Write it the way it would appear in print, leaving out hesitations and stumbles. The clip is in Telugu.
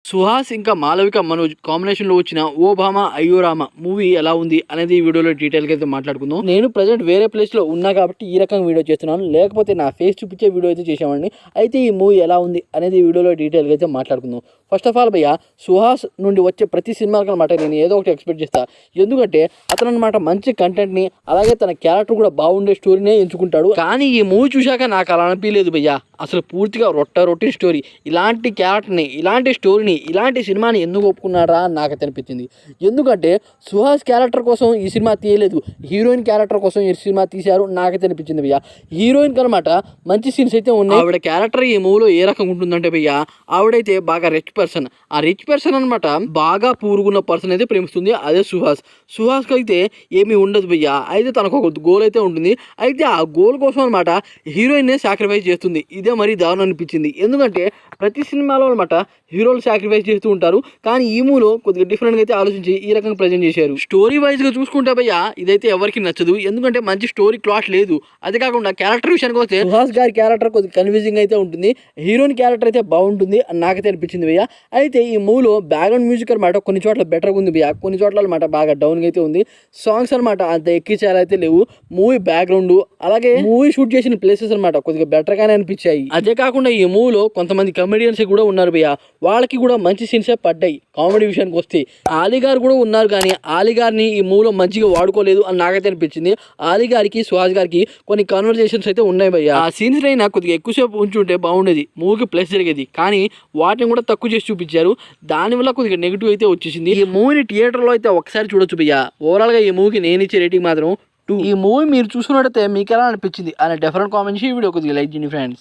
సుహాస్ ఇంకా మాలవిక మనోజ్ కాంబినేషన్లో వచ్చిన ఓ భామ అయ్యో రామ మూవీ ఎలా ఉంది అనేది ఈ వీడియోలో డీటెయిల్గా అయితే మాట్లాడుకుందాం. నేను ప్రజెంట్ వేరే ప్లేస్లో ఉన్నా కాబట్టి ఈ రకంగా వీడియో చేస్తున్నాను, లేకపోతే నా ఫేస్ చూపించే వీడియో అయితే చేసామండి. అయితే ఈ మూవీ ఎలా ఉంది అనేది ఈ వీడియోలో డీటెయిల్గా అయితే మాట్లాడుకుందాం. ఫస్ట్ ఆఫ్ ఆల్ భయ్య, సుహాస్ నుండి వచ్చే ప్రతి సినిమాకి అనమాట నేను ఏదో ఒకటి ఎక్స్పెక్ట్ చేస్తాను. ఎందుకంటే అతను అనమాట మంచి కంటెంట్ని, అలాగే తన క్యారెక్టర్ కూడా బాగుండే స్టోరీనే ఎంచుకుంటాడు. కానీ ఈ మూవీ చూశాక నాకు అలా అనిపించలేదు భయ్య. అసలు పూర్తిగా రొటీన్ స్టోరీ. ఇలాంటి క్యారెక్టర్ని, ఇలాంటి స్టోరీని, ఇలాంటి సినిమాని ఎందుకు ఒప్పుకున్నారా అని నాకు అనిపించింది. ఎందుకంటే సుహాస్ క్యారెక్టర్ కోసం ఈ సినిమా తీయలేదు, హీరోయిన్ క్యారెక్టర్ కోసం ఈ సినిమా తీశారు నాకైతే అనిపించింది భయ్య. హీరోయిన్ కనమాట మంచి సీన్స్ అయితే ఉన్నాయి. ఆవిడ క్యారెక్టర్ ఈ మూవీలో ఏ రకంగా ఉంటుందంటే భయ్య, ఆవిడైతే బాగా రిచ్ పర్సన్. ఆ రిచ్ పర్సన్ అనమాట బాగా పూరుగున్న పర్సన్ అయితే ప్రేమిస్తుంది, అదే సుహాస్. సుహాస్కి అయితే ఏమీ ఉండదు భయ్య. అయితే తనకు ఒక గోల్ అయితే ఉంటుంది. అయితే ఆ గోల్ కోసం అనమాట హీరోయిన్నే సాక్రిఫైస్ చేస్తుంది. ఇదే మరీ దారుణం అనిపించింది. ఎందుకంటే ప్రతి సినిమాలో అనమాట హీరోలు సాక్రిఫైస్ చేస్తూ ఉంటారు, కానీ ఈ మూవీలో కొద్దిగా డిఫరెంట్గా అయితే ఆలోచించి ఈ రకంగా ప్రజెంట్ చేశారు. స్టోరీ వైజ్గా చూసుకుంటే భయ్య ఇదైతే ఎవరికి నచ్చదు, ఎందుకంటే మంచి స్టోరీ క్లాట్ లేదు. అదే కాకుండా క్యారెక్టర్ విషయానికి వస్తే సుహాస్ గారి క్యారెక్టర్ కొద్దిగా కన్ఫ్యూజింగ్ అయితే ఉంటుంది, హీరోయిన్ క్యారెక్టర్ అయితే బాగుంటుంది అని నాకైతే అనిపించింది భయ్య. అయితే ఈ మూవీలో బ్యాక్గ్రౌండ్ మ్యూజిక్ అనమాట కొన్ని చోట్ల బెటర్గా ఉంది భయ్య, కొన్ని చోట్ల అనమాట బాగా డౌన్గా అయితే ఉంది. సాంగ్స్ అనమాట అంత ఎక్కించాలి అయితే లేవు. మూవీ బ్యాక్గ్రౌండ్ అలాగే మూవీ షూట్ చేసిన ప్లేసెస్ అనమాట కొద్దిగా బెటర్గానే అనిపించాయి. అదే కాకుండా ఈ మూవీలో కొంతమంది కమెడియన్స్ కూడా ఉన్నారు భయ్య, వాళ్ళకి కూడా మంచి సీన్సే పడ్డాయి. కామెడీ విషయానికి వస్తే ఆలీ గారు కూడా ఉన్నారు, కానీ ఆలీ గారిని ఈ మూవీలో మంచిగా వాడుకోలేదు అని నాకైతే అనిపించింది. ఆలీ గారికి సుహాస్ గారికి కొన్ని కన్వర్జేషన్స్ అయితే ఉన్నాయి భయ్య. ఆ సీన్స్ అయినా కొద్దిగా ఎక్కువసేపు ఉంచుంటే బాగుండేది, మూవీకి ప్లస్ జరిగేది. కానీ వాటిని కూడా తక్కువ చేసి చూపించారు, దానివల్ల కొద్దిగా నెగిటివ్ అయితే వచ్చేసింది. ఈ మూవీని థియేటర్లో అయితే ఒకసారి చూడొచ్చు భయ్య. ఓవరాల్గా ఈ మూవీకి నేను ఇచ్చే రేటింగ్ మాత్రం 2. ఈ మూవీ మీరు చూసుకున్నట్టయితే మీకు ఎలా అనిపించింది అనే డిఫరెంట్ కామెంట్స్ ఈ వీడియో కొద్దిగా లైక్ చేయండి ఫ్రెండ్స్.